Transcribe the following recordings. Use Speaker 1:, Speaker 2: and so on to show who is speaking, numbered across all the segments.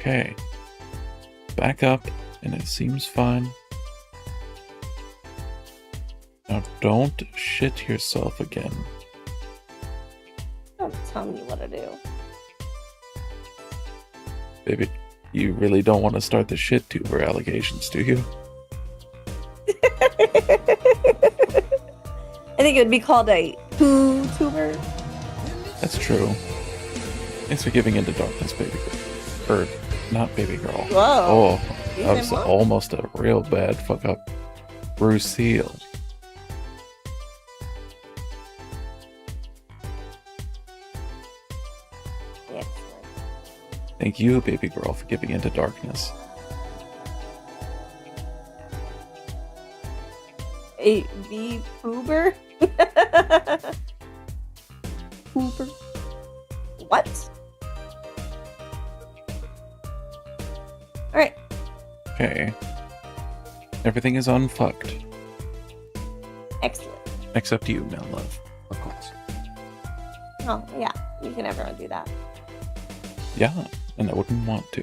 Speaker 1: Okay. Back up, and it seems fine. Now don't shit yourself again.
Speaker 2: Don't tell me what to do.
Speaker 1: Baby, you really don't want to start the shit tuber allegations, do you?
Speaker 2: I think it would be called a poo tuber.
Speaker 1: That's true. Thanks for giving into darkness, baby girl. Or, not baby girl.
Speaker 2: Whoa.
Speaker 1: Oh, that was almost a real bad fuck up. Bruce Seal.
Speaker 2: Excellent.
Speaker 1: Thank you, baby girl, for giving into darkness.
Speaker 2: A V-poober? Pooper? What? Alright.
Speaker 1: Okay. Everything is unfucked.
Speaker 2: Excellent.
Speaker 1: Except you, now, love. Of course.
Speaker 2: Oh, yeah. You can never undo that.
Speaker 1: Yeah, and I wouldn't want to.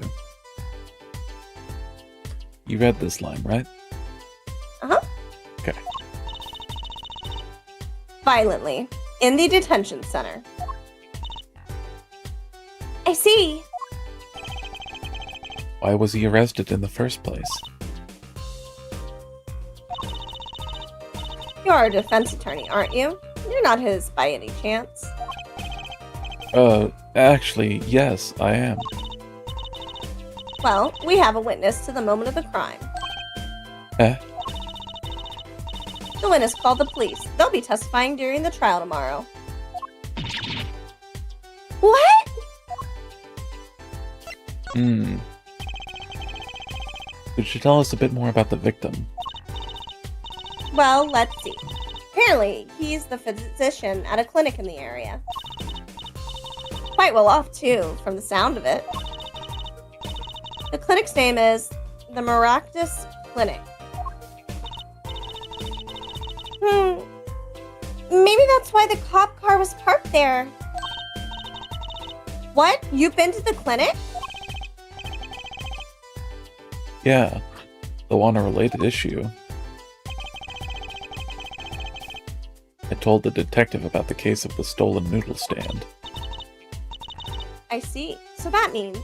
Speaker 1: You read this line, right?
Speaker 2: Uh-huh.
Speaker 1: Okay.
Speaker 2: Violently. In the detention center. I see.
Speaker 1: Why was he arrested in the first place?
Speaker 2: You are a defense attorney, aren't you? You're not his by any chance.
Speaker 1: Actually, yes, I am.
Speaker 2: Well, we have a witness to the moment of the crime.
Speaker 1: Eh?
Speaker 2: The witness called the police. They'll be testifying during the trial tomorrow. What?
Speaker 1: Could you tell us a bit more about the victim?
Speaker 2: Well, let's see. Apparently, he's the physician at a clinic in the area. Quite well off, too, from the sound of it. The clinic's name is the Maractus Clinic. Maybe that's why the cop car was parked there. What? You've been to the clinic?
Speaker 1: Yeah, though on a related issue. I told the detective about the case of the stolen noodle stand.
Speaker 2: I see. So that means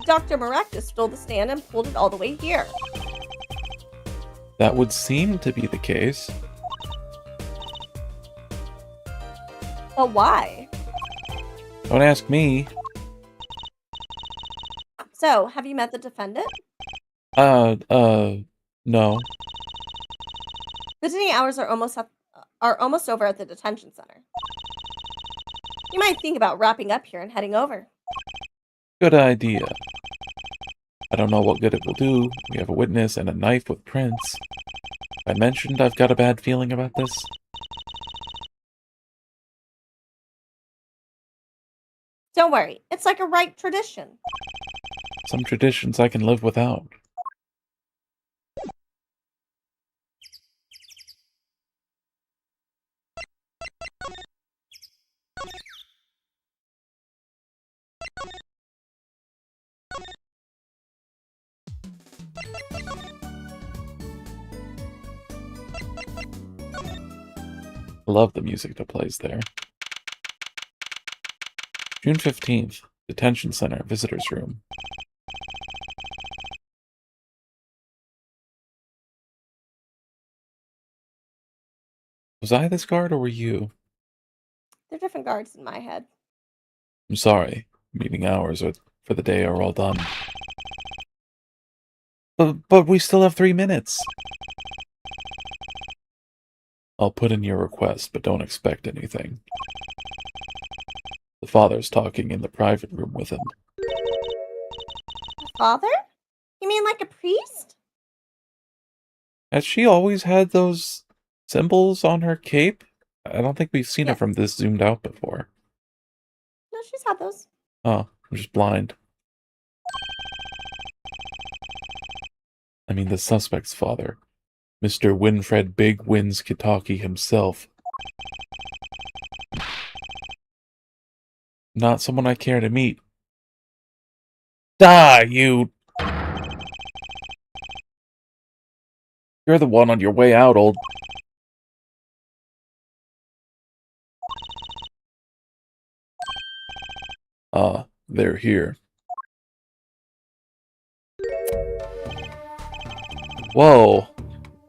Speaker 2: Dr. Maractus stole the stand and pulled it all the way here.
Speaker 1: That would seem to be the case.
Speaker 2: But why?
Speaker 1: Don't ask me.
Speaker 2: So, have you met the defendant?
Speaker 1: No.
Speaker 2: Visiting hours are almost over at the detention center. You might think about wrapping up here and heading over.
Speaker 1: Good idea. I don't know what good it will do. We have a witness and a knife with prints. I mentioned I've got a bad feeling about this.
Speaker 2: Don't worry, it's like a right tradition.
Speaker 1: Some traditions I can live without. I love the music that plays there. June 15th, Detention Center, Visitors Room. Was I this guard or were you?
Speaker 2: They're different guards in my head.
Speaker 1: I'm sorry. Meeting hours for the day are all done. But we still have 3 minutes. I'll put in your request, but don't expect anything. The father's talking in the private room with him.
Speaker 2: Father? You mean like a priest?
Speaker 1: Has she always had those symbols on her cape? I don't think we've seen it
Speaker 2: Yes.
Speaker 1: from this zoomed out before.
Speaker 2: No, she's had those.
Speaker 1: Oh, I'm just blind. I mean, the suspect's father. Mr. Winfred Big Wins Kitaki himself. Not someone I care to meet. Die, you... You're the one on your way out, old... Ah, they're here. Whoa.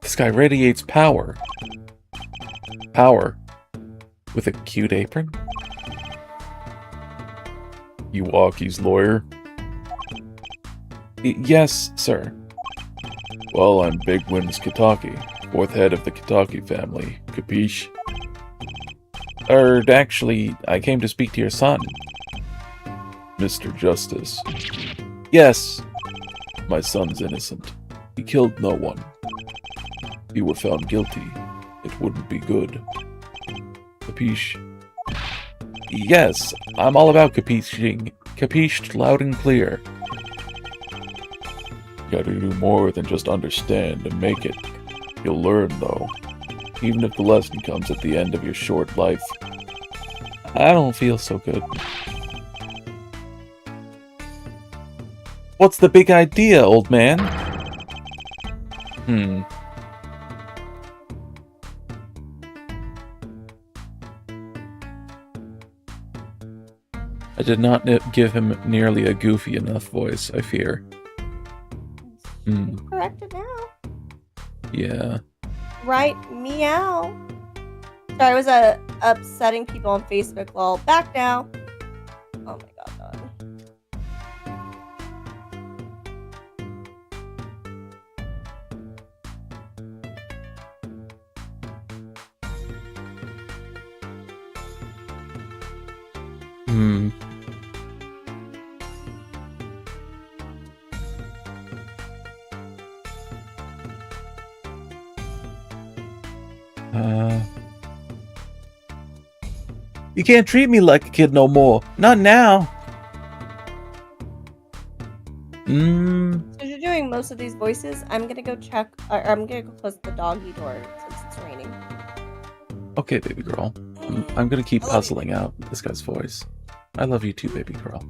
Speaker 1: This guy radiates power. Power. With a cute apron? Iwaki's lawyer? Yes, sir. Well, I'm Big Winds Kitaki, fourth head of the Kitaki family. Capiche? Actually, I came to speak to your son. Mr. Justice. Yes. My son's innocent. He killed no one. If he were found guilty, it wouldn't be good. Capiche? Yes, I'm all about capiching. Capished loud and clear. Gotta do more than just understand and make it. You'll learn, though. Even if the lesson comes at the end of your short life. I don't feel so good. What's the big idea, old man? I did not give him nearly a goofy enough voice, I fear.
Speaker 2: Corrected now.
Speaker 1: Yeah.
Speaker 2: Right, meow. Sorry, I was upsetting people on Facebook. Lol. Back now. Oh my god, dog.
Speaker 1: You can't treat me like a kid no more. Not now.
Speaker 2: So you're doing most of these voices. I'm gonna go check. Or I'm gonna go close the doggy door since it's raining.
Speaker 1: Okay, baby girl. I'm gonna keep puzzling out this guy's voice. I love you too, baby girl.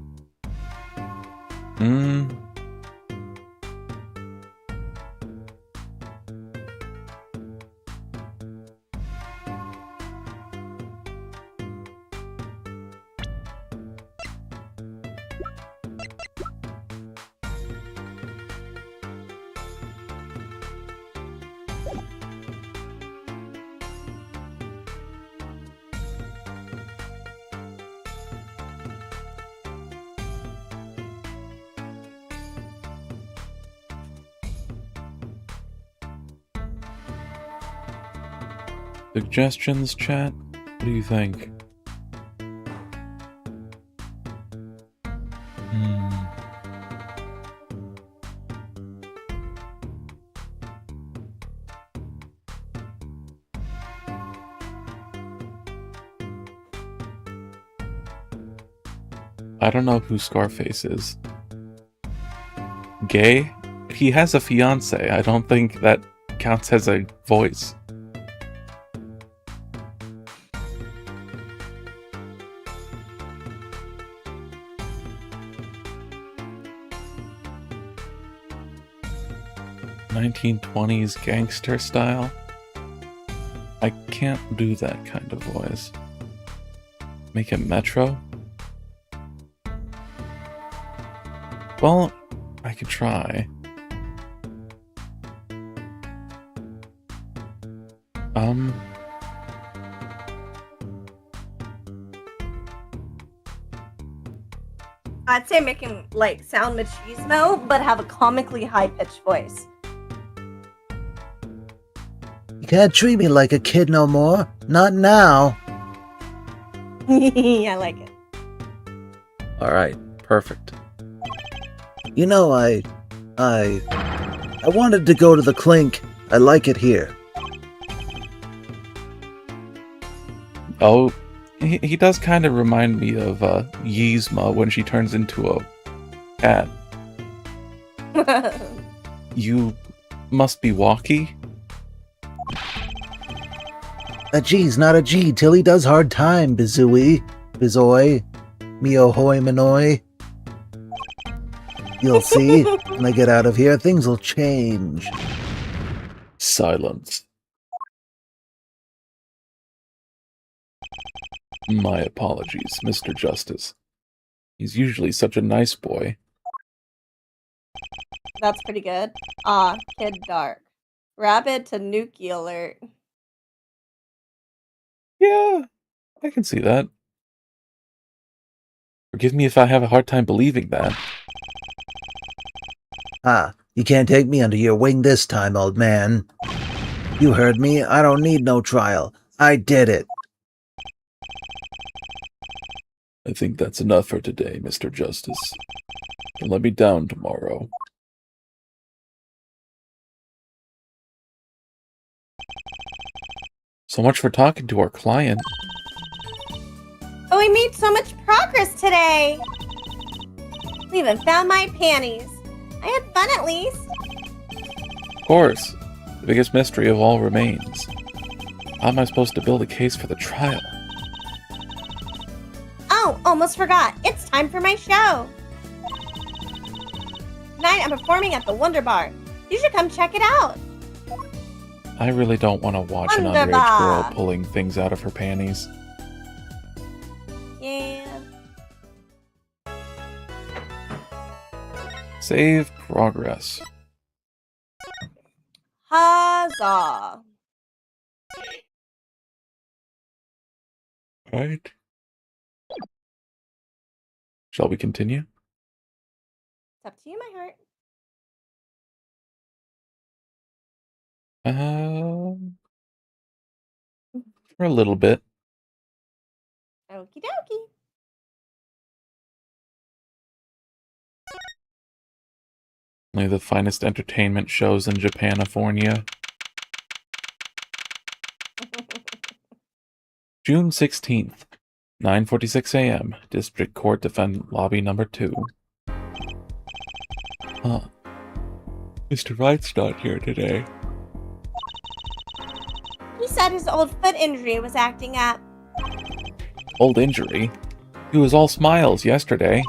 Speaker 1: Suggestions, chat? What do you think? I don't know who Scarface is. Gay? He has a fiance. I don't think that counts as a voice. (1920s) gangster style? I can't do that kind of voice. Make him Metro? Well, I could try.
Speaker 2: I'd say make him like sound machismo, but have a comically high-pitched voice.
Speaker 3: You can't treat me like a kid no more. Not now.
Speaker 2: I like it.
Speaker 1: Alright, perfect.
Speaker 3: You know, I wanted to go to the Clink. I like it here.
Speaker 1: Oh, he does kind of remind me of Yzma when she turns into a cat. You must be Walkie?
Speaker 3: A G's not a G till he does hard time, Bizooey. Bizoy. Mio hoi manoi. You'll see. When I get out of here, things will change.
Speaker 1: Silence. My apologies, Mr. Justice. He's usually such a nice boy.
Speaker 2: That's pretty good. Kid Dark. Rapid to Nuki alert.
Speaker 1: Yeah, I can see that. Forgive me if I have a hard time believing that.
Speaker 3: You can't take me under your wing this time, old man. You heard me. I don't need no trial. I did it.
Speaker 1: I think that's enough for today, Mr. Justice. Don't let me down tomorrow. So much for talking to our client.
Speaker 2: Oh, we made so much progress today. We even found my panties. I had fun at least.
Speaker 1: Of course, the biggest mystery of all remains. How am I supposed to build a case for the trial?
Speaker 2: Oh, almost forgot. It's time for my show. Tonight I'm performing at the Wonder Bar. You should come check it out.
Speaker 1: I really don't want to watch an underage
Speaker 2: Wunderbar.
Speaker 1: girl pulling things out of her panties.
Speaker 2: Yeah.
Speaker 1: Save progress.
Speaker 2: Huzzah.
Speaker 1: Right. Shall we continue?
Speaker 2: It's up to you, my heart.
Speaker 1: For a little bit.
Speaker 2: Okie dokie.
Speaker 1: Only the finest entertainment shows in Japanifornia. June 16th, 9:46 a.m. District Court Defendant Lobby Number 2. Mr. Wright's not here today.
Speaker 2: He said his old foot injury was acting up.
Speaker 1: Old injury? He was all smiles yesterday.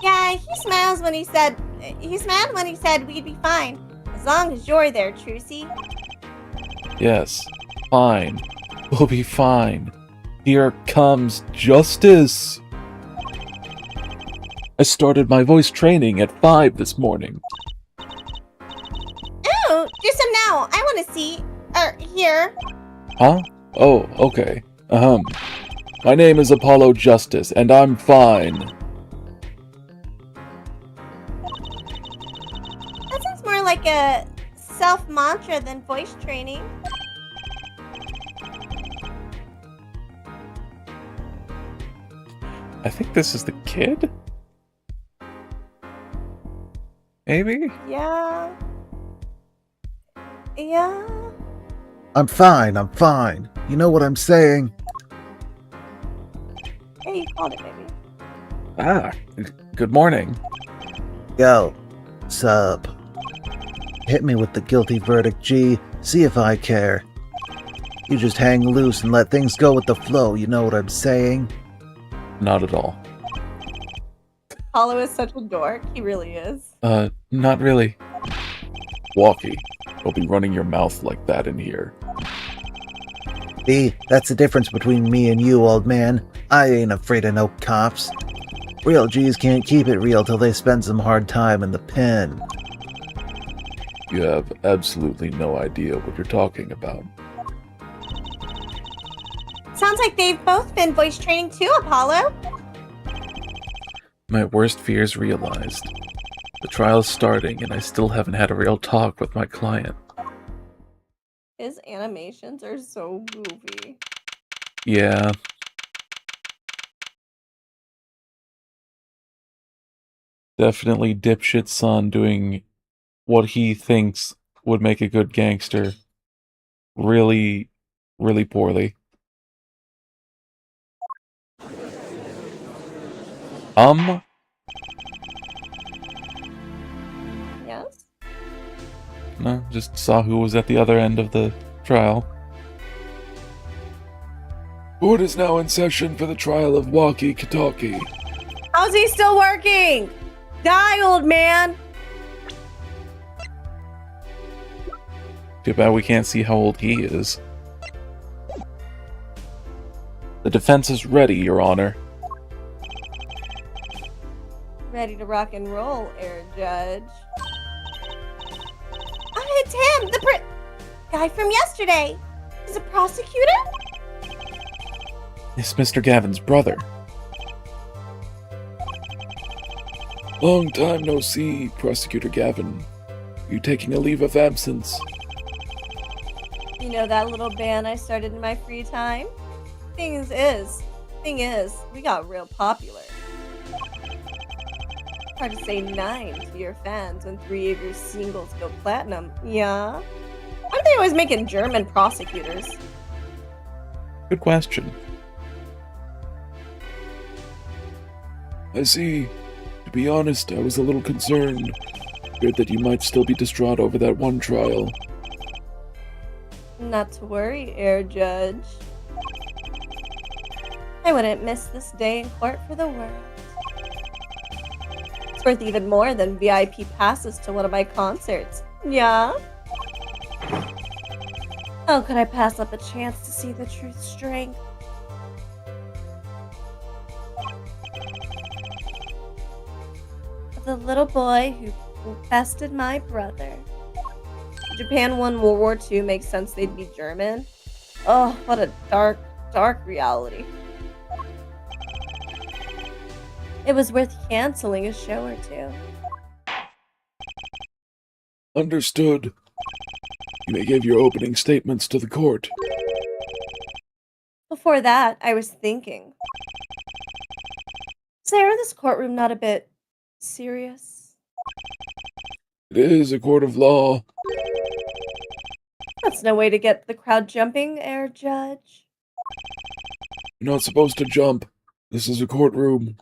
Speaker 2: Yeah, he smiles when he said we'd be fine. As long as you're there, Trucy.
Speaker 1: Yes, fine. We'll be fine. Here comes justice. I started my voice training at 5 this morning.
Speaker 2: Oh, do some now. I want to see. Here.
Speaker 1: Huh? Oh, okay. My name is Apollo Justice, and I'm fine.
Speaker 2: That sounds more like a self-mantra than voice training.
Speaker 1: I think this is the kid? Maybe?
Speaker 2: Yeah. Yeah.
Speaker 3: I'm fine. You know what I'm saying?
Speaker 2: Yeah, you called it, baby.
Speaker 1: Ah, good morning.
Speaker 3: Yo, sup? Hit me with the guilty verdict, G. See if I care. You just hang loose and let things go with the flow, you know what I'm saying?
Speaker 1: Not at all.
Speaker 2: Apollo is such a dork. He really is.
Speaker 1: Not really. Walkie, don't be running your mouth like that in here.
Speaker 3: See, that's the difference between me and you, old man. I ain't afraid of no cops. Real G's can't keep it real till they spend some hard time in the pen.
Speaker 1: You have absolutely no idea what you're talking about.
Speaker 2: Sounds like they've both been voice training too, Apollo.
Speaker 1: My worst fears realized. The trial's starting, and I still haven't had a real talk with my client.
Speaker 2: His animations are so goofy.
Speaker 1: Yeah. Definitely dipshit son doing what he thinks would make a good gangster. Really, really poorly.
Speaker 2: Yes?
Speaker 1: No, just saw who was at the other end of the trial. Court is now in session for the trial of Walkie Kataki.
Speaker 2: How's he still working? Die, old man!
Speaker 1: Too bad we can't see how old he is. The defense is ready, Your Honor.
Speaker 2: Ready to rock and roll, Air Judge. Oh, it's him! The guy from yesterday! He's a prosecutor?
Speaker 1: It's Mr. Gavin's brother. Long time no see, Prosecutor Gavin. You taking a leave of absence?
Speaker 2: You know that little band I started in my free time? Thing is, we got real popular. Hard to say 9 to your fans when 3 of your singles go platinum, yeah? Aren't they always making German prosecutors?
Speaker 1: Good question. I see. To be honest, I was a little concerned. Feared that you might still be distraught over that one trial.
Speaker 2: Not to worry, Air Judge. I wouldn't miss this day in court for the world. It's worth even more than VIP passes to one of my concerts. Yeah? How could I pass up a chance to see the truth's strength? The little boy who bested my brother. Japan won World War II makes sense they'd be German. Oh, what a dark, dark reality. It was worth canceling a show or two.
Speaker 1: Understood. You may give your opening statements to the court.
Speaker 2: Before that, I was thinking. Sarah, this courtroom not a bit serious?
Speaker 1: It is a court of law.
Speaker 2: That's no way to get the crowd jumping, Air Judge.
Speaker 1: You're not supposed to jump. This is a courtroom.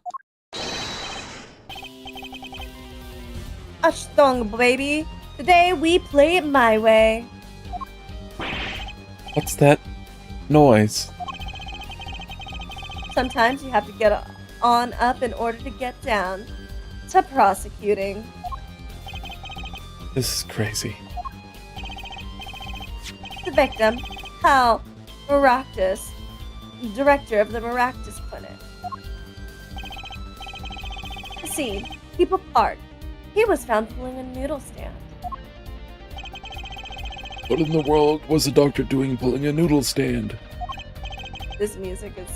Speaker 2: Achtung, baby. Today we play it my way.
Speaker 1: What's that noise?
Speaker 2: Sometimes you have to get on up in order to get down. To prosecuting.
Speaker 1: This is crazy.
Speaker 2: The victim, Hal Maractus, director of the Maractus Clinic. The scene, People Park. He was found pulling a noodle stand.
Speaker 1: What in the world was the doctor doing pulling a noodle stand?
Speaker 2: This music is...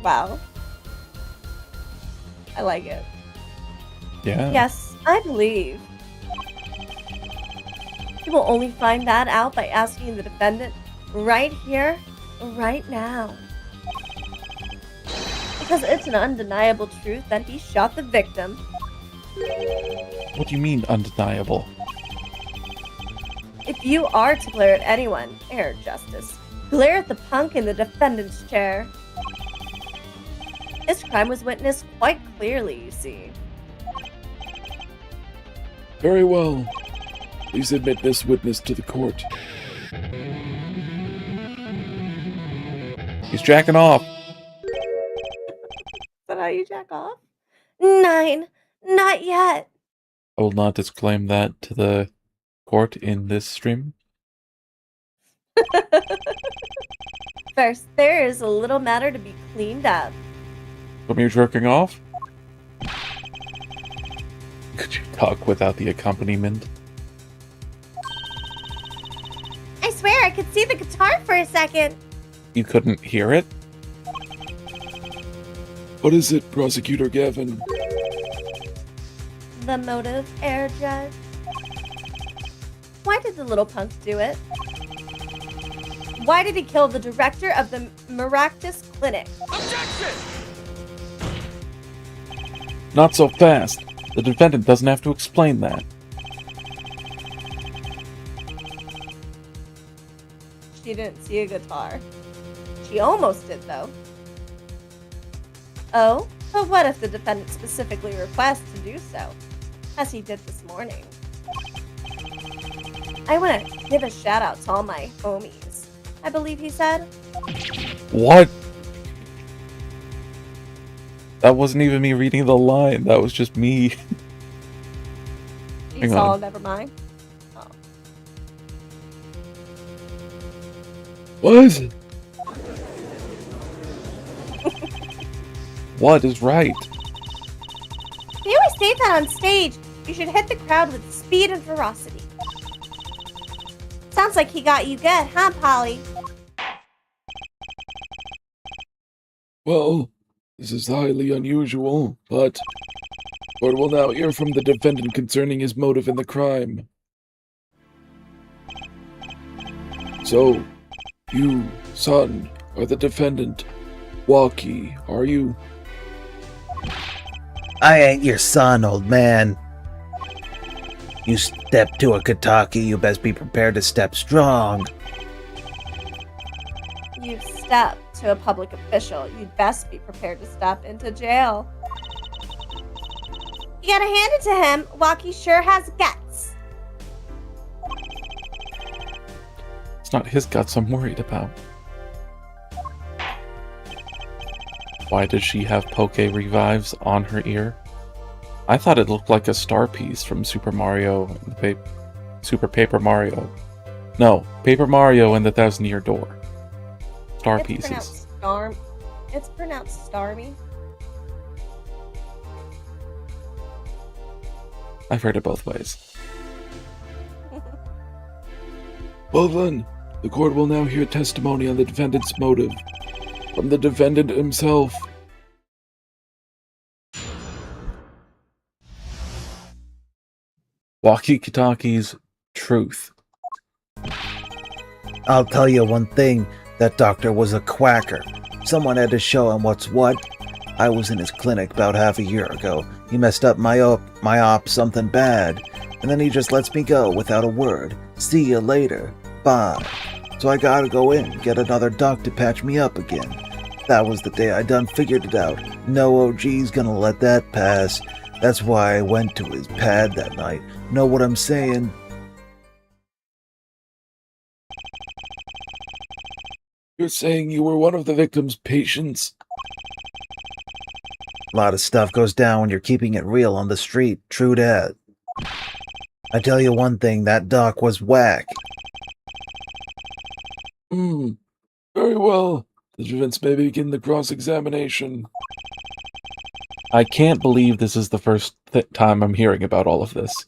Speaker 2: wow. I like it.
Speaker 1: Yeah.
Speaker 2: Yes, I believe. You will only find that out by asking the defendant right here, right now. Because it's an undeniable truth that he shot the victim.
Speaker 1: What do you mean, undeniable?
Speaker 2: If you are to glare at anyone, Air Justice, glare at the punk in the defendant's chair. This crime was witnessed quite clearly, you see.
Speaker 1: Very well. Please admit this witness to the court. He's jacking off.
Speaker 2: Is that how you jack off? 9. Not yet.
Speaker 1: I will not disclaim that to the court in this stream.
Speaker 2: First, there is a little matter to be cleaned up.
Speaker 1: From you jerking off? Could you talk without the accompaniment?
Speaker 2: I swear I could see the guitar for a second.
Speaker 1: You couldn't hear it?
Speaker 4: What is it, Prosecutor Gavin?
Speaker 2: The motive, Air Judge. Why did the little punk do it? Why did he kill the director of the Maractus Clinic?
Speaker 1: Not so fast. The defendant doesn't have to explain that.
Speaker 2: She didn't see a guitar. She almost did, though. Oh, but what if the defendant specifically requests to do so, as he did this morning? I want to give a shout out to all my homies, I believe he said.
Speaker 1: What? That wasn't even me reading the line. That was just me.
Speaker 2: You
Speaker 1: Hang
Speaker 2: saw,
Speaker 1: on.
Speaker 2: never mind. Oh.
Speaker 4: What?
Speaker 1: What is right?
Speaker 2: They always say that on stage. You should hit the crowd with speed and ferocity. Sounds like he got you good, huh, Polly?
Speaker 4: Well, this is highly unusual, but court will now hear from the defendant concerning his motive in the crime. So, you, son, are the defendant. Waki, are you?
Speaker 3: I ain't your son, old man. You step to a Kataki, you best be prepared to step strong.
Speaker 2: You step to a public official. You'd best be prepared to step into jail. You gotta hand it to him. Waki sure has guts.
Speaker 1: It's not his guts I'm worried about. Why does she have Poke Revives on her ear? I thought it looked like a star piece from Super Mario and the Super Paper Mario. No, Paper Mario and the Thousand Year Door. Star
Speaker 2: It's
Speaker 1: pieces.
Speaker 2: pronounced Storm. It's pronounced Starmy.
Speaker 1: I've heard it both ways.
Speaker 4: Well then, the court will now hear testimony on the defendant's motive from the defendant himself.
Speaker 1: Waki Kataki's truth.
Speaker 3: I'll tell you one thing, that doctor was a quacker. Someone had to show him what's what. I was in his clinic about half a year ago. He messed up my op something bad, and then he just lets me go without a word. See you later. Bye. So I gotta go in, get another doc to patch me up again. That was the day I done figured it out. No OG's gonna let that pass. That's why I went to his pad that night. Know what I'm saying?
Speaker 4: You're saying you were one of the victim's patients?
Speaker 3: A lot of stuff goes down when you're keeping it real on the street. True dat. I tell you one thing, that doc was whack.
Speaker 4: Very well. The defense may begin the cross-examination.
Speaker 1: I can't believe this is the first time I'm hearing about all of this.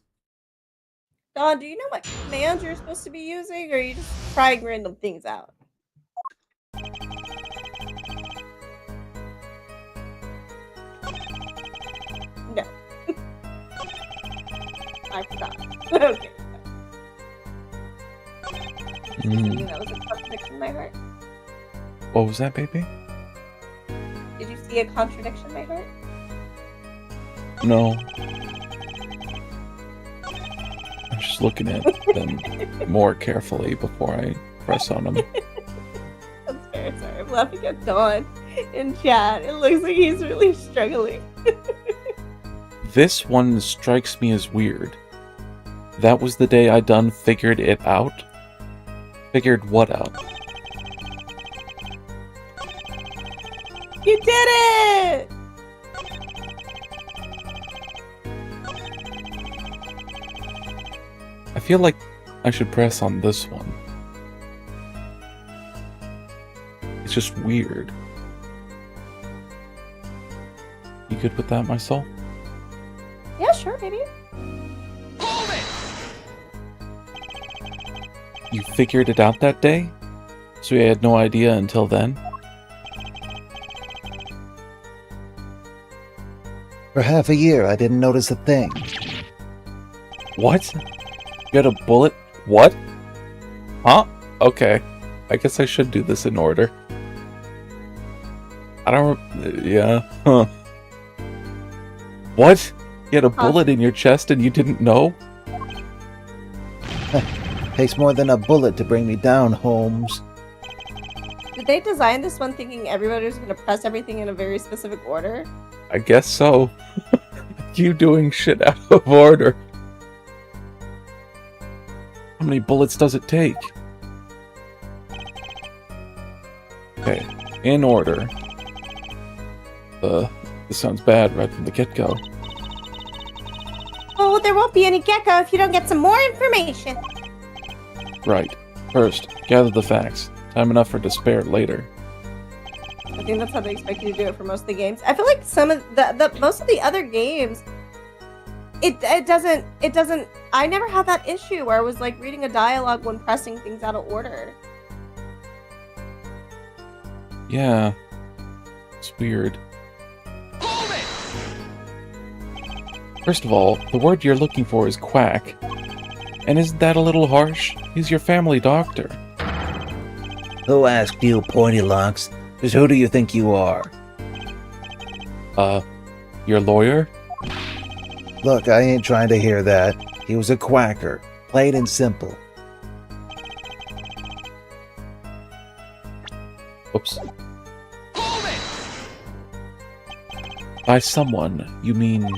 Speaker 2: Don, do you know what commands you're supposed to be using, or are you just trying random things out? No. I forgot. Okay.
Speaker 1: Mm.
Speaker 2: That was a contradiction in my heart.
Speaker 1: What was that, baby?
Speaker 2: Did you see a contradiction in my heart?
Speaker 1: No. I'm just looking at them more carefully before I press on them.
Speaker 2: That's fair. Sorry, I'm laughing at Dawn in chat. It looks like he's really struggling.
Speaker 1: This one strikes me as weird. That was the day I done figured it out? Figured what out?
Speaker 2: You did it!
Speaker 1: I feel like I should press on this one. It's just weird. You good with that, my soul?
Speaker 2: Yeah, sure, baby.
Speaker 1: You figured it out that day? So you had no idea until then?
Speaker 3: For half a year, I didn't notice a thing.
Speaker 1: What? You had a bullet? What? Huh? Okay. I guess I should do this in order. I don't... yeah. Huh. What? You had a bullet in your chest and you didn't know?
Speaker 3: Takes more than a bullet to bring me down, Holmes.
Speaker 2: Did they design this one thinking everybody was going to press everything in a very specific order?
Speaker 1: I guess so. You doing shit out of order. How many bullets does it take? Okay, in order. The This sounds bad right from the get-go.
Speaker 2: Oh, there won't be any gecko if you don't get some more information.
Speaker 1: Right. First, gather the facts. Time enough for despair later.
Speaker 2: I think that's how they expect you to do it for most of the games. I feel like some of the most of the other games, it doesn't. I never had that issue where I was like reading a dialogue when pressing things out of order.
Speaker 1: Yeah. It's weird. First of all, the word you're looking for is quack. And isn't that a little harsh? He's your family doctor.
Speaker 3: Who asked you, Pointy Locks? Just who do you think you are?
Speaker 1: Your lawyer?
Speaker 3: Look, I ain't trying to hear that. He was a quacker. Plain and simple.
Speaker 1: Oops. By someone, you mean...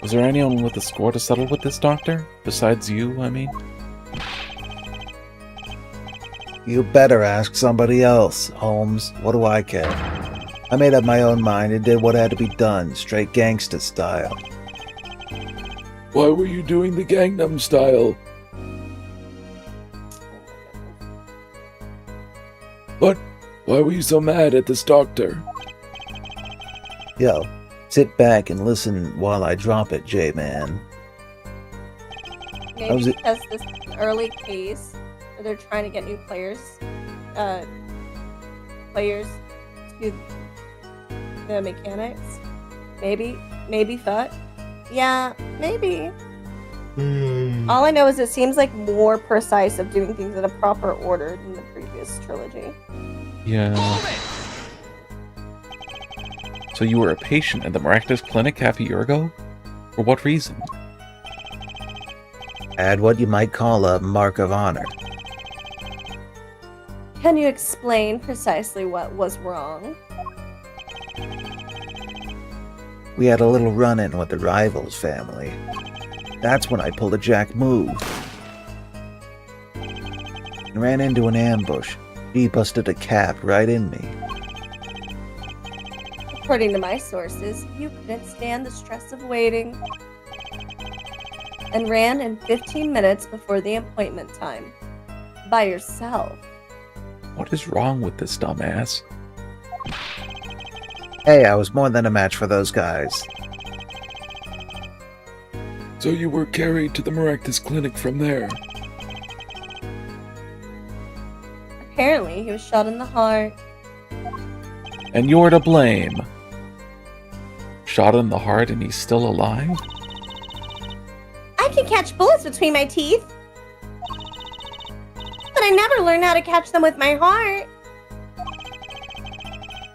Speaker 1: Was there anyone with a score to settle with this doctor? Besides you, I mean?
Speaker 3: You better ask somebody else, Holmes. What do I care? I made up my own mind and did what had to be done, straight gangsta style.
Speaker 4: Why were you doing the Gangnam Style? What? Why were you so mad at this doctor?
Speaker 3: Yo, sit back and listen while I drop it, J-Man.
Speaker 2: Maybe
Speaker 3: was it-
Speaker 2: because this is an early case where they're trying to get new players to the mechanics. Maybe thought. Yeah, maybe. All I know is it seems like more precise of doing things in a proper order than the previous trilogy.
Speaker 1: Yeah. So you were a patient at the Maractus Clinic half a year ago? For what reason?
Speaker 3: I had what you might call a mark of honor.
Speaker 2: Can you explain precisely what was wrong?
Speaker 3: We had a little run-in with the rival's family. That's when I pulled a Jack move. And ran into an ambush. He busted a cap right in me.
Speaker 2: According to my sources, you couldn't stand the stress of waiting and ran in 15 minutes before the appointment time. By yourself.
Speaker 1: What is wrong with this dumbass?
Speaker 3: Hey, I was more than a match for those guys.
Speaker 4: So you were carried to the Maractus Clinic from there.
Speaker 2: Apparently, he was shot in the heart.
Speaker 1: And you're to blame. Shot in the heart and he's still alive?
Speaker 2: I can catch bullets between my teeth. But I never learned how to catch them with my heart.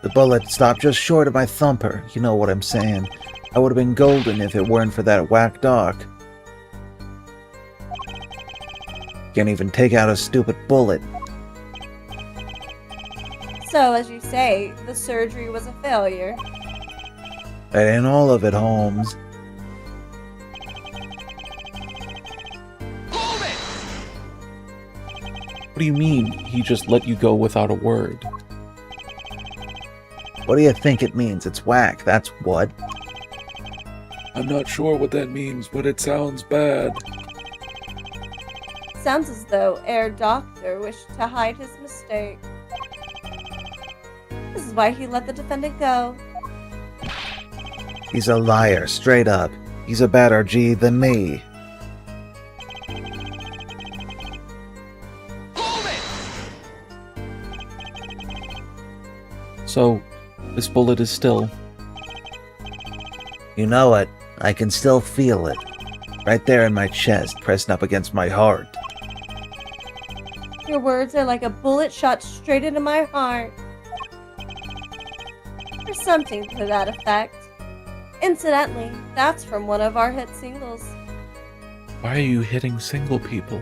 Speaker 3: The bullet stopped just short of my thumper. You know what I'm saying. I would have been golden if it weren't for that whack doc. Can't even take out a stupid bullet.
Speaker 2: So, as you say, the surgery was a failure.
Speaker 3: That ain't all of it, Holmes.
Speaker 1: What do you mean, he just let you go without a word?
Speaker 3: What do you think it means? It's whack, that's what.
Speaker 4: I'm not sure what that means, but it sounds bad.
Speaker 2: Sounds as though Herr Doctor wished to hide his mistake. This is why he let the defendant go.
Speaker 3: He's a liar, straight up. He's a better G than me.
Speaker 1: So, this bullet is still...
Speaker 3: You know it. I can still feel it. Right there in my chest, pressing up against my heart.
Speaker 2: Your words are like a bullet shot straight into my heart. Or something to that effect. Incidentally, that's from one of our hit singles.
Speaker 1: Why are you hitting single people?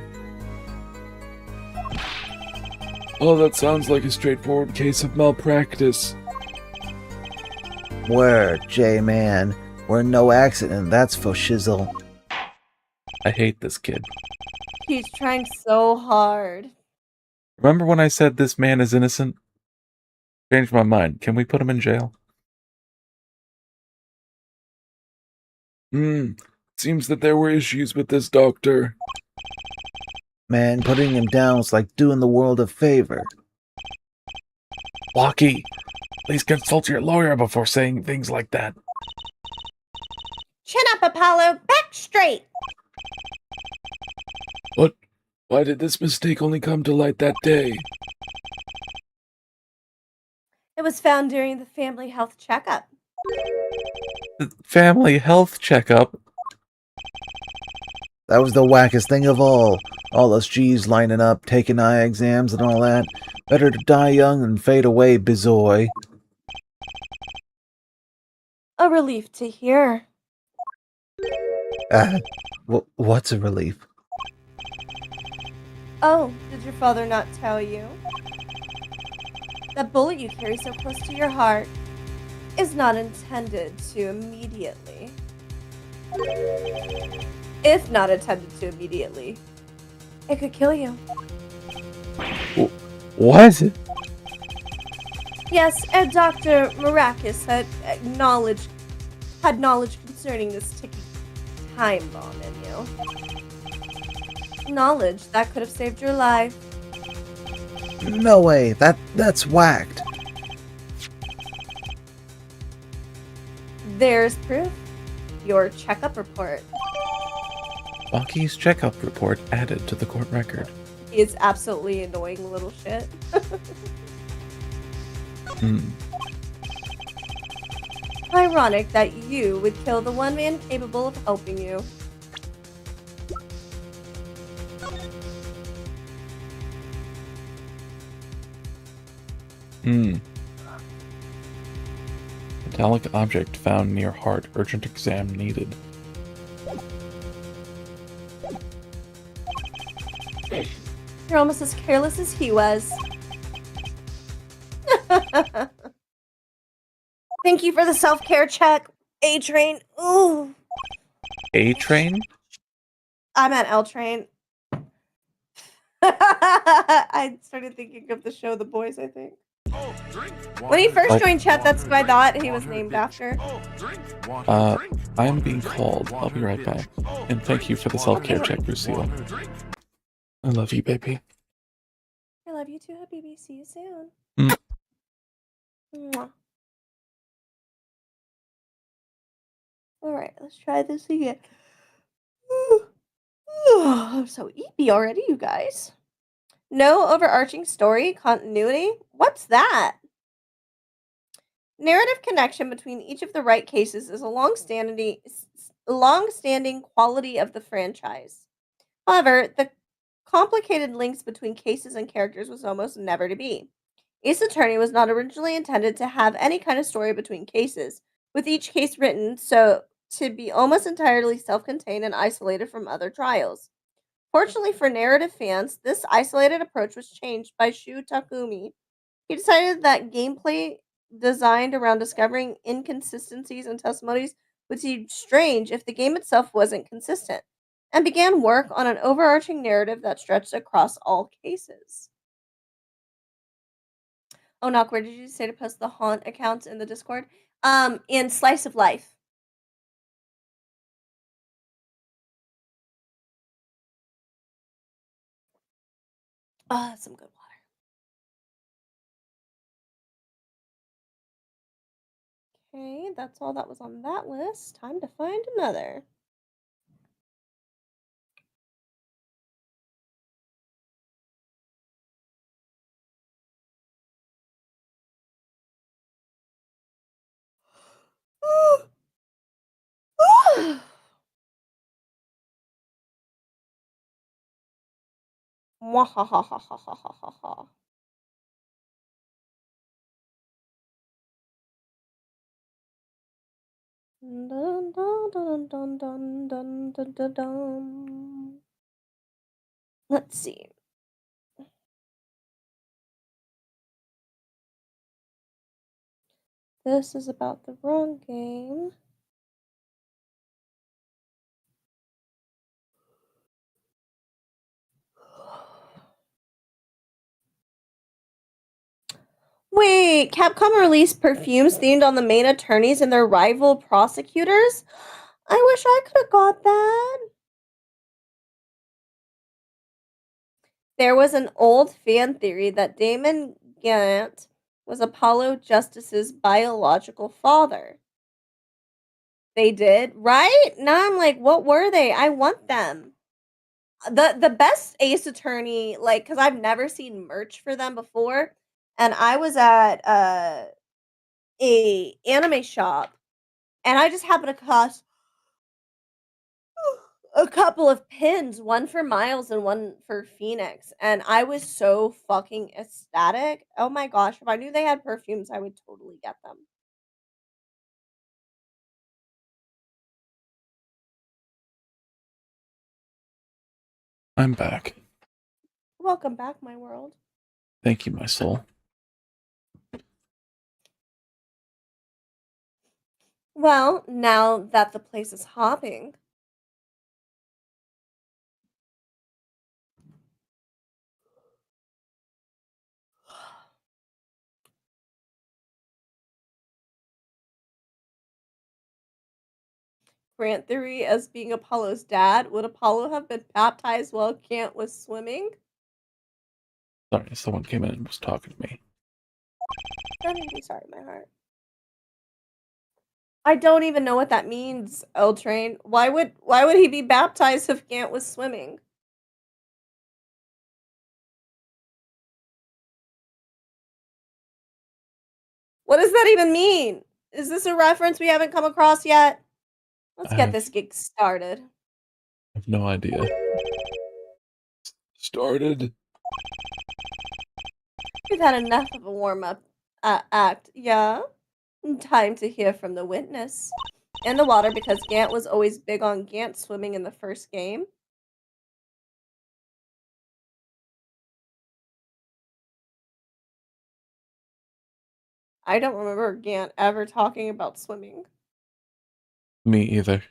Speaker 4: Oh, that sounds like a straightforward case of malpractice.
Speaker 3: Word, J-Man. We're no accident, that's for shizzle.
Speaker 1: I hate this kid.
Speaker 2: He's trying so hard.
Speaker 1: Remember when I said this man is innocent? Changed my mind. Can we put him in jail?
Speaker 4: Seems that there were issues with this doctor.
Speaker 3: Man, putting him down is like doing the world a favor.
Speaker 1: Blocky, please consult your lawyer before saying things like that.
Speaker 2: Chin up, Apollo. Back straight.
Speaker 4: But why did this mistake only come to light that day?
Speaker 2: It was found during the family health checkup.
Speaker 1: The family health checkup?
Speaker 3: That was the wackest thing of all. All us G's lining up, taking eye exams and all that. Better to die young than fade away, bizoy.
Speaker 2: A relief to hear.
Speaker 3: What's a relief?
Speaker 2: Oh, did your father not tell you? That bullet you carry so close to your heart is not intended to immediately. If not intended to immediately, it could kill you.
Speaker 1: What?
Speaker 2: Yes, and Dr. Maracus had knowledge concerning this ticking time bomb in you. Knowledge that could have saved your life.
Speaker 3: No way, that's whacked.
Speaker 2: There's proof. Your checkup report.
Speaker 1: Blocky's checkup report added to the court record.
Speaker 2: He is absolutely annoying little shit. Ironic that you would kill the one man capable of helping you.
Speaker 1: Metallic object found near heart. Urgent exam needed.
Speaker 2: You're almost as careless as he was. Thank you for the self-care check, A-Train. Ooh.
Speaker 1: A-Train?
Speaker 2: I'm at L-Train. I started thinking of the show The Boys, I think. When he first joined chat, that's who I thought he was named after.
Speaker 1: I am being called. I'll be right back. And thank you for the self-care check, Lucille. I love you, baby.
Speaker 2: I love you too, Habibi. See you soon. Mwah. Alright, let's try this again. I'm so eepy already, you guys. No overarching story continuity? What's that? Narrative connection between each of the right cases is a long-standing quality of the franchise. However, the complicated links between cases and characters was almost never to be. Ace Attorney was not originally intended to have any kind of story between cases, with each case written so to be almost entirely self-contained and isolated from other trials. Fortunately for narrative fans, this isolated approach was changed by Shu Takumi. He decided that gameplay designed around discovering inconsistencies and testimonies would seem strange if the game itself wasn't consistent, and began work on an overarching narrative that stretched across all cases. Oh, Knock, where did you say to post the Haunt accounts in the Discord? In Slice of Life. Ah, that's some good water. Okay, that's all that was on that list. Time to find another. Mwahahahahahaha. Dun, dun, dun, dun, dun, dun, dun, dun, dun. Let's see. This is about the wrong game. Wait, Capcom released perfumes themed on the main attorneys and their rival prosecutors? I wish I could have got that. There was an old fan theory that Damon Gant was Apollo Justice's biological father. They did, right? Now I'm like, what were they? I want them. The best Ace Attorney, like, because I've never seen merch for them before, and I was at a anime shop, and I just happened to cost a couple of pins, one for Miles and one for Phoenix, and I was so fucking ecstatic. Oh my gosh, if I knew they had perfumes, I would totally get them.
Speaker 1: I'm back.
Speaker 2: Welcome back, my world.
Speaker 1: Thank you, my soul.
Speaker 2: Well, now that the place is hopping, Grant theory as being Apollo's dad, would Apollo have been baptized while Gant was swimming?
Speaker 1: Sorry, someone came in and was talking to me.
Speaker 2: That made me sorry, my heart. I don't even know what that means, L Train. Why would he be baptized if Gant was swimming? What does that even mean? Is this a reference we haven't come across yet? Let's get this gig started.
Speaker 1: I have no idea.
Speaker 4: Started.
Speaker 2: We've had enough of a warm-up act, yeah? Time to hear from the witness. In the water because Gant was always big on Gant swimming in the first game. I don't remember Gant ever talking about swimming.
Speaker 1: Me either.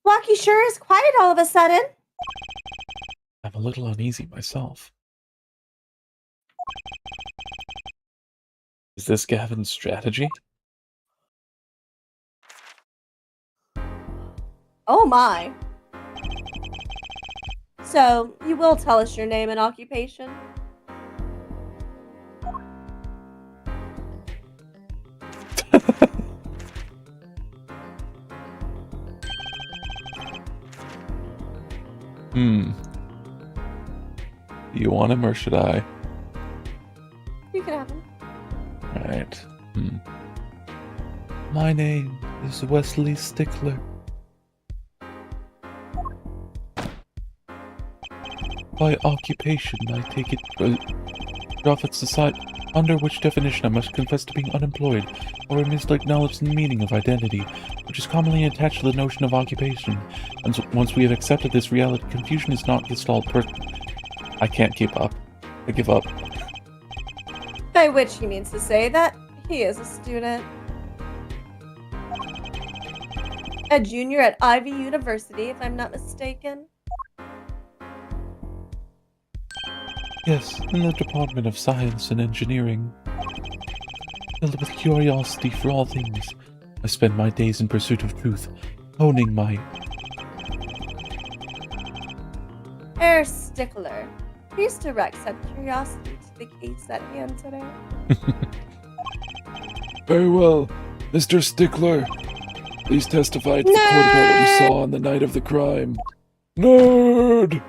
Speaker 2: Wacky sure is quiet all of a sudden.
Speaker 1: I'm a little uneasy myself. Is this Gavin's strategy?
Speaker 2: Oh my. So, you will tell us your name and occupation?
Speaker 1: Do you want him or should I?
Speaker 2: You can have him.
Speaker 1: Right. My name is Wesley Stickler. By occupation, I take it Prophet Society, under which definition I must confess to being unemployed, or a misacknowledged meaning of identity, which is commonly attached to the notion of occupation. And so once we have accepted this reality, confusion is not installed I can't keep up. I give up.
Speaker 2: By which he means to say that he is a student. A junior at Ivy University, if I'm not mistaken.
Speaker 1: Yes, in the Department of Science and Engineering. Filled with curiosity for all things, I spend my days in pursuit of truth, honing my...
Speaker 2: Herr Stickler, please direct said curiosity to the case at hand today.
Speaker 4: Very well. Mr. Stickler, please testify to the court about what you saw on the night of the crime. Nerd!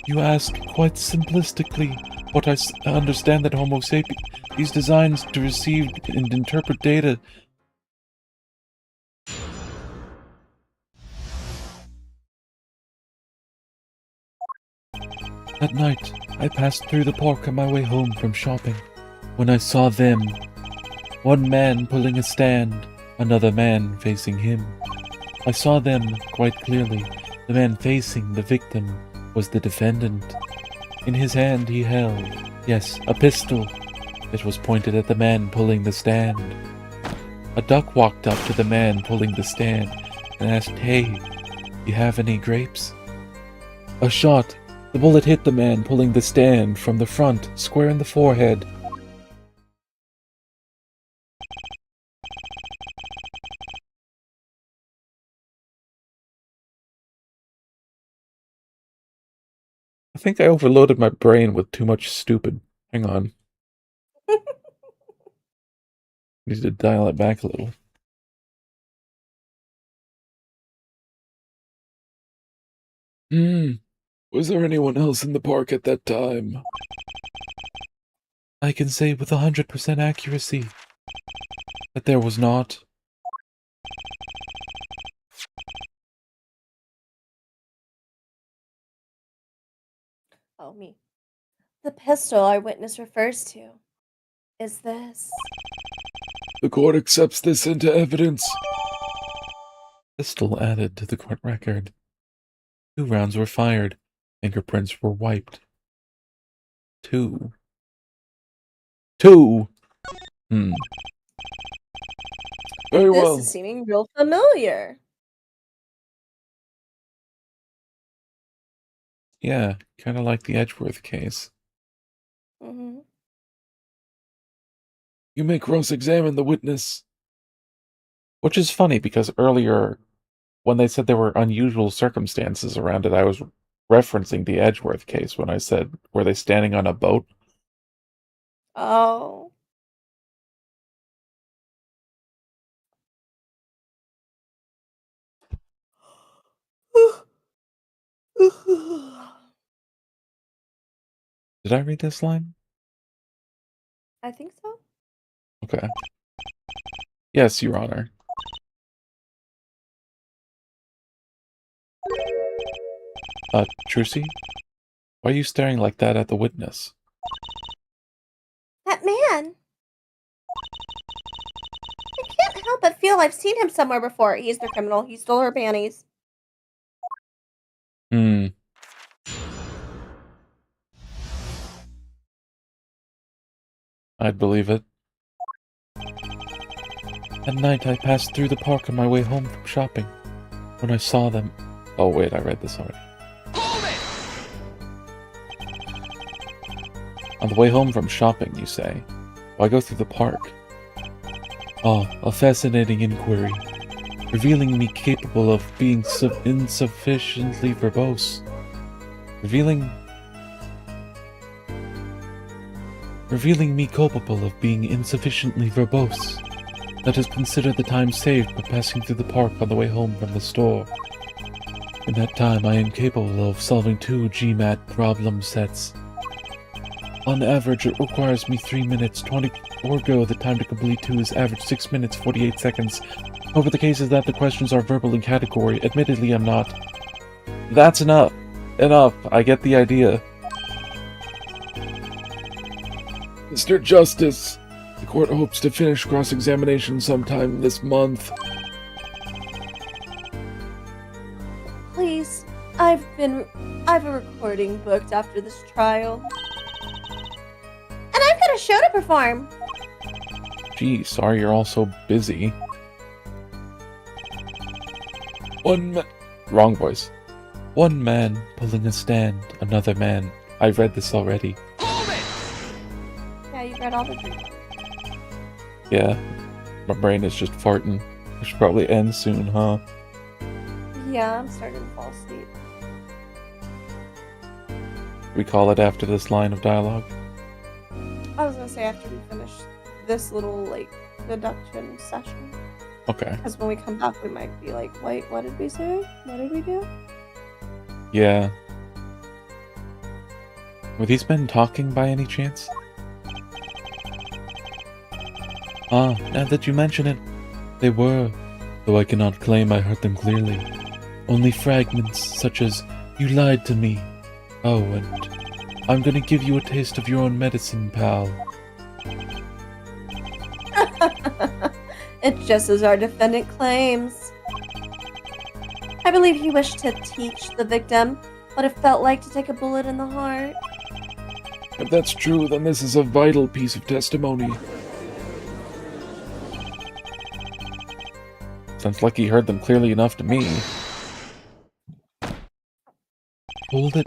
Speaker 1: You ask quite simplistically what I understand that Homo sapiens, these designs to receive and interpret data. That night, I passed through the park on my way home from shopping, when I saw them. One man pulling a stand, another man facing him. I saw them quite clearly. The man facing the victim was the defendant. In his hand he held, yes, a pistol. It was pointed at the man pulling the stand. A duck walked up to the man pulling the stand and asked, "Hey, you have any grapes?" A shot. The bullet hit the man pulling the stand from the front, square in the forehead. think I overloaded my brain with too much stupid. Hang on. Need to dial it back a little.
Speaker 4: Was there anyone else in the park at that time?
Speaker 1: I can say with 100% accuracy that there was not.
Speaker 2: Oh, me. The pistol our witness refers to is this.
Speaker 4: The court accepts this into evidence.
Speaker 1: Pistol added to the court record. 2 rounds were fired. Fingerprints were wiped. 2.
Speaker 4: Very
Speaker 2: This
Speaker 4: well.
Speaker 2: is seeming real familiar.
Speaker 1: Yeah, kind of like the Edgeworth case.
Speaker 2: Mm-hmm.
Speaker 4: You may cross-examine the witness.
Speaker 1: Which is funny because earlier, when they said there were unusual circumstances around it, I was referencing the Edgeworth case when I said, were they standing on a boat?
Speaker 2: Oh.
Speaker 1: Did I read this line?
Speaker 2: I think so.
Speaker 1: Okay. Yes, Your Honor. Trucy? Why are you staring like that at the witness?
Speaker 2: That man. I can't help but feel I've seen him somewhere before. He's the criminal. He stole her panties.
Speaker 1: I'd believe it. At night, I passed through the park on my way home from shopping. When I saw them... Oh, wait, I read this already. On the way home from shopping, you say. Why go through the park? Ah, a fascinating inquiry, revealing me capable of being insufficiently verbose. Revealing me culpable of being insufficiently verbose. Let us consider the time saved by passing through the park on the way home from the store. In that time, I am capable of solving 2 GMAT problem sets. On average, it requires me 3 minutes, 20, or go. The time to complete 2 is average 6 minutes, 48 seconds. However, the case is that the questions are verbal in category. Admittedly, I'm not. That's enough. Enough. I get the idea.
Speaker 4: Mr. Justice, the court hopes to finish cross-examination sometime this month.
Speaker 2: Please. I've a recording booked after this trial. And I've got a show to perform.
Speaker 1: Gee, sorry you're all so busy. Wrong voice. One man pulling a stand, another man. I've read this already.
Speaker 2: Yeah, you read all the dreams.
Speaker 1: Yeah, my brain is just farting. I should probably end soon, huh?
Speaker 2: Yeah, I'm starting to fall asleep.
Speaker 1: We call it after this line of dialogue?
Speaker 2: I was gonna say after we finish this little, deduction session.
Speaker 1: Okay.
Speaker 2: Because when we come back, we might be like, wait, what did we say? What did we do?
Speaker 1: Yeah. Were these men talking by any chance? Ah, now that you mention it, they were, though I cannot claim I heard them clearly. Only fragments, such as, "You lied to me." Oh, and, "I'm gonna give you a taste of your own medicine, pal."
Speaker 2: It's just as our defendant claims. I believe he wished to teach the victim what it felt like to take a bullet in the heart.
Speaker 4: If that's true, then this is a vital piece of testimony.
Speaker 1: Sounds like he heard them clearly enough to me. Hold it.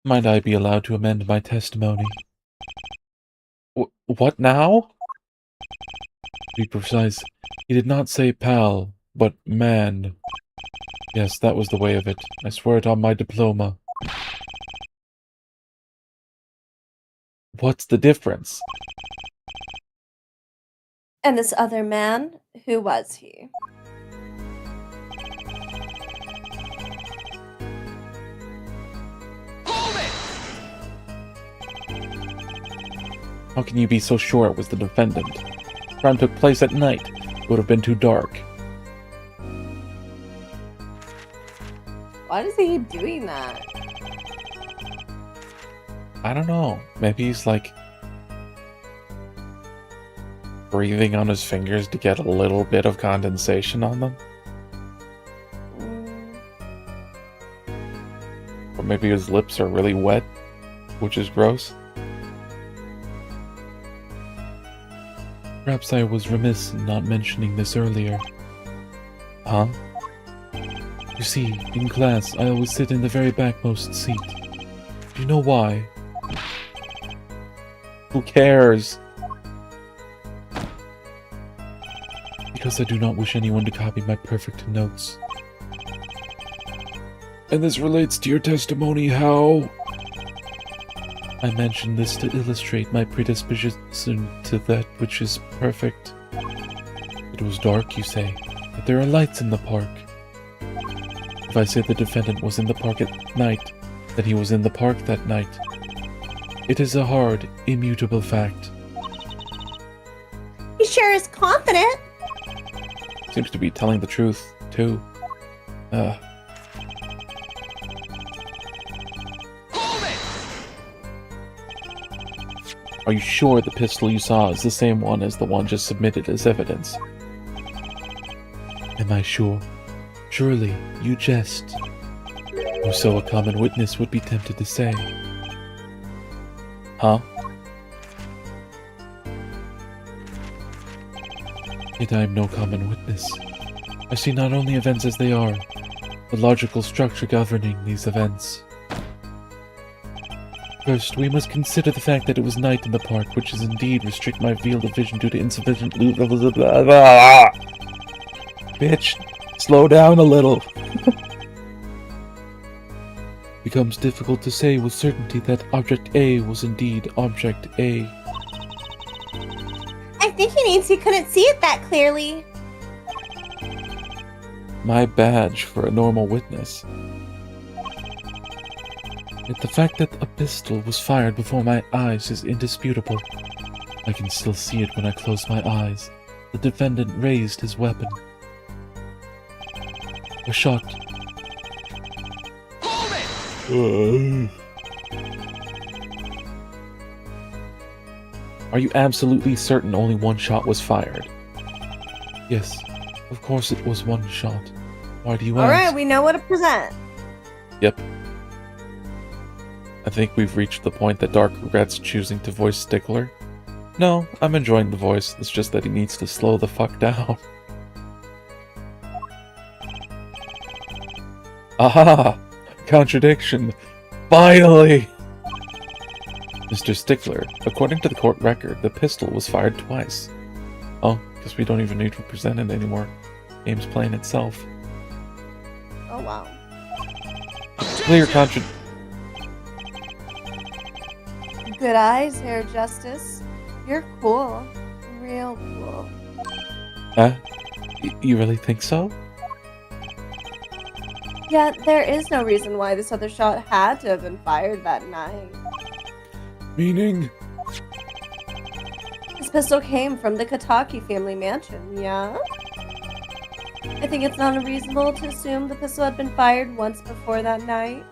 Speaker 1: Might I be allowed to amend my testimony? What now? To be precise, he did not say pal, but man. Yes, that was the way of it. I swear it on my diploma. What's the difference?
Speaker 2: And this other man, who was he?
Speaker 1: How can you be so sure it was the defendant? The crime took place at night. It would have been too dark.
Speaker 2: Why does he keep doing that?
Speaker 1: I don't know. Maybe he's like breathing on his fingers to get a little bit of condensation on them.
Speaker 2: Mm,
Speaker 1: Or maybe his lips are really wet, which is gross. Perhaps I was remiss in not mentioning this earlier. Huh? You see, in class, I always sit in the very backmost seat. Do you know why? Who cares? Because I do not wish anyone to copy my perfect notes.
Speaker 4: And this relates to your testimony how?
Speaker 1: I mention this to illustrate my predisposition to that which is perfect. It was dark, you say, but there are lights in the park. If I say the defendant was in the park at night, then he was in the park that night. It is a hard, immutable fact.
Speaker 2: he sure is confident.
Speaker 1: Seems to be telling the truth, too. Are you sure the pistol you saw is the same one as the one just submitted as evidence? Am I sure? Surely, you jest. Or so a common witness would be tempted to say. Huh? Yet I am no common witness. I see not only events as they are, the logical structure governing these events. First, we must consider the fact that it was night in the park, which is indeed restrict my field of vision due to insufficient Bitch, slow down a little. Becomes difficult to say with certainty that Object A was indeed Object A.
Speaker 2: I think he means he couldn't see it that clearly.
Speaker 1: My badge for a normal witness. Yet the fact that a pistol was fired before my eyes is indisputable. I can still see it when I close my eyes. The defendant raised his weapon. A shot. Are you absolutely certain only one shot was fired? Yes, of course it was one shot. Why do you ask?
Speaker 2: Alright, we know what to present.
Speaker 1: Yep. I think we've reached the point that Dark regrets choosing to voice Stickler. No, I'm enjoying the voice, it's just that he needs to slow the fuck down. Aha! Contradiction! Finally! Mr. Stickler, according to the court record, the pistol was fired twice. Oh, guess we don't even need to present it anymore. Game's playing itself.
Speaker 2: Oh wow.
Speaker 1: Clear contradiction.
Speaker 2: Good eyes, Hair Justice. You're cool. Real cool.
Speaker 1: You really think so?
Speaker 2: Yet there is no reason why this other shot had to have been fired that night.
Speaker 4: Meaning?
Speaker 2: This pistol came from the Kataki family mansion, yeah? I think it's not unreasonable to assume the pistol had been fired once before that night.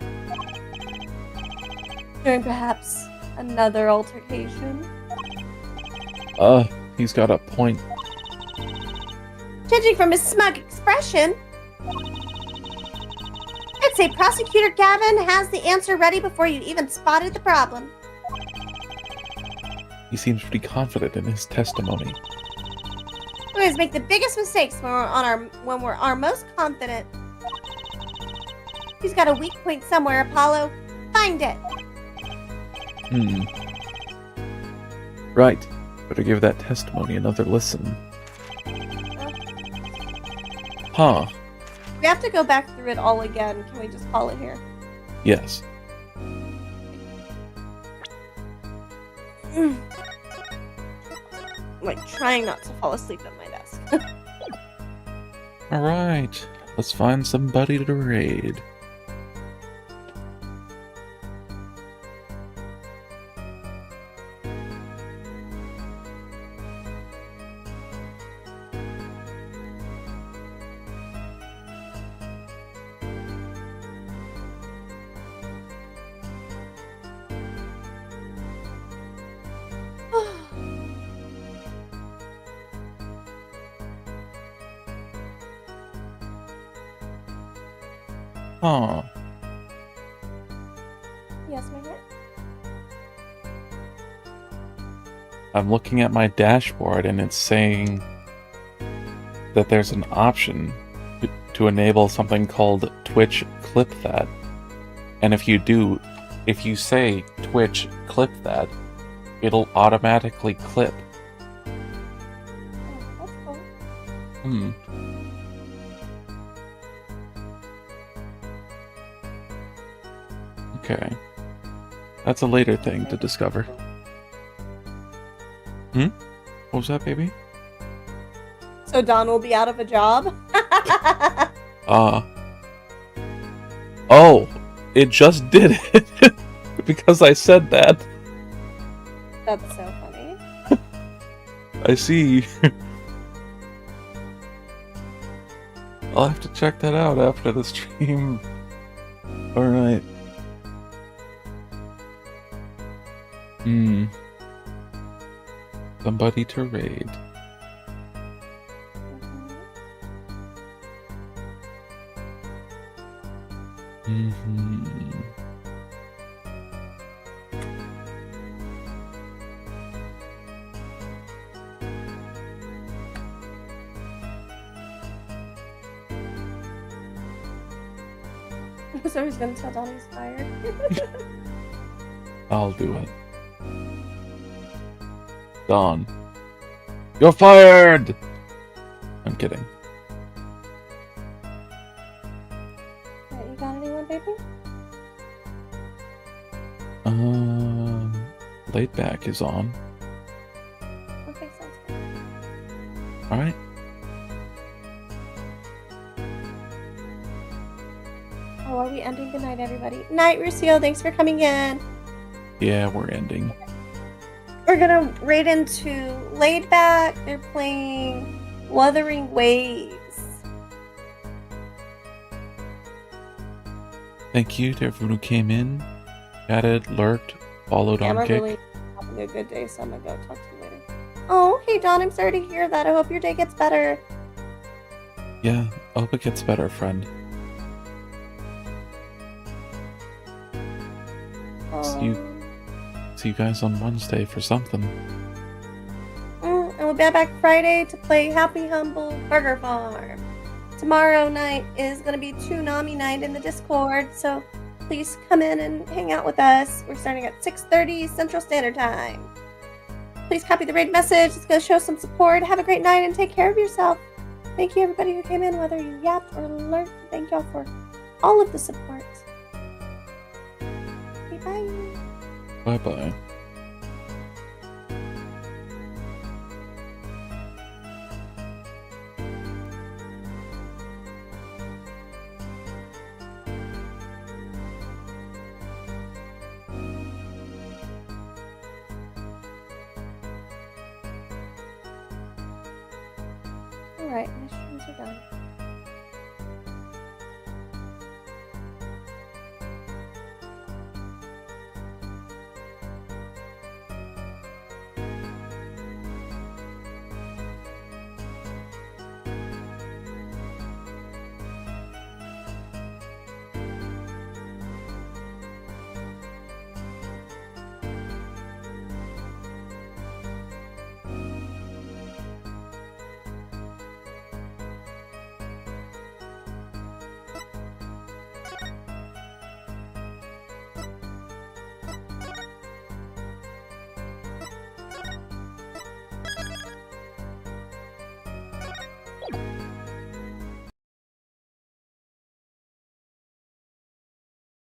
Speaker 2: During perhaps another altercation.
Speaker 1: He's got a point.
Speaker 2: Judging from his smug expression, I'd say Prosecutor Gavin has the answer ready before you even spotted the problem.
Speaker 1: He seems pretty confident in his testimony.
Speaker 2: We always make the biggest mistakes when we're our most confident. He's got a weak point somewhere, Apollo. Find it.
Speaker 1: Right. Better give that testimony another listen. Huh.
Speaker 2: We have to go back through it all again. Can we just call it here?
Speaker 1: Yes.
Speaker 2: I'm like trying not to fall asleep at my desk.
Speaker 1: Alright, let's find somebody to raid. Huh.
Speaker 2: Yes, my heart.
Speaker 1: I'm looking at my dashboard and it's saying that there's an option to enable something called Twitch Clip That. And if you say Twitch Clip That, it'll automatically clip.
Speaker 2: Oh, that's cool.
Speaker 1: Hmm. Okay. That's a later thing to discover. What was that, baby?
Speaker 2: So Don will be out of a job?
Speaker 1: Oh, it just did it. Because I said that.
Speaker 2: That's so funny.
Speaker 1: I see. I'll have to check that out after the stream. Alright. Somebody to raid.
Speaker 2: So he's gonna tell Don he's fired.
Speaker 1: I'll do it. Don. You're fired! I'm kidding.
Speaker 2: Alright, you got anyone, baby?
Speaker 1: Laid back is on.
Speaker 2: Okay, sounds good.
Speaker 1: Alright.
Speaker 2: Oh, are we ending? Good night, everybody. Night, Rusio. Thanks for coming in.
Speaker 1: Yeah, we're ending.
Speaker 2: We're gonna raid into Laid Back. They're playing Wuthering Waves.
Speaker 1: Thank you to everyone who came in, chatted, lurked, followed
Speaker 2: Yeah,
Speaker 1: on
Speaker 2: I'm
Speaker 1: Kick.
Speaker 2: really having a good day, so I'm gonna go talk to you later. Oh, hey Don, I'm sorry to hear that. I hope your day gets better.
Speaker 1: Yeah, I hope it gets better, friend. See you guys on Wednesday for something.
Speaker 2: And we'll be back Friday to play Happy Humble Burger Farm. Tomorrow night is going to be Toonami night in the Discord, so please come in and hang out with us. We're starting at 6:30 Central Standard Time. Please copy the raid message. It's going to show some support. Have a great night and take care of yourself. Thank you, everybody who came in, whether you yapped or lurked. Thank y'all for all of the support. Okay, bye.
Speaker 1: Bye-bye.
Speaker 2: Alright, my streams are done.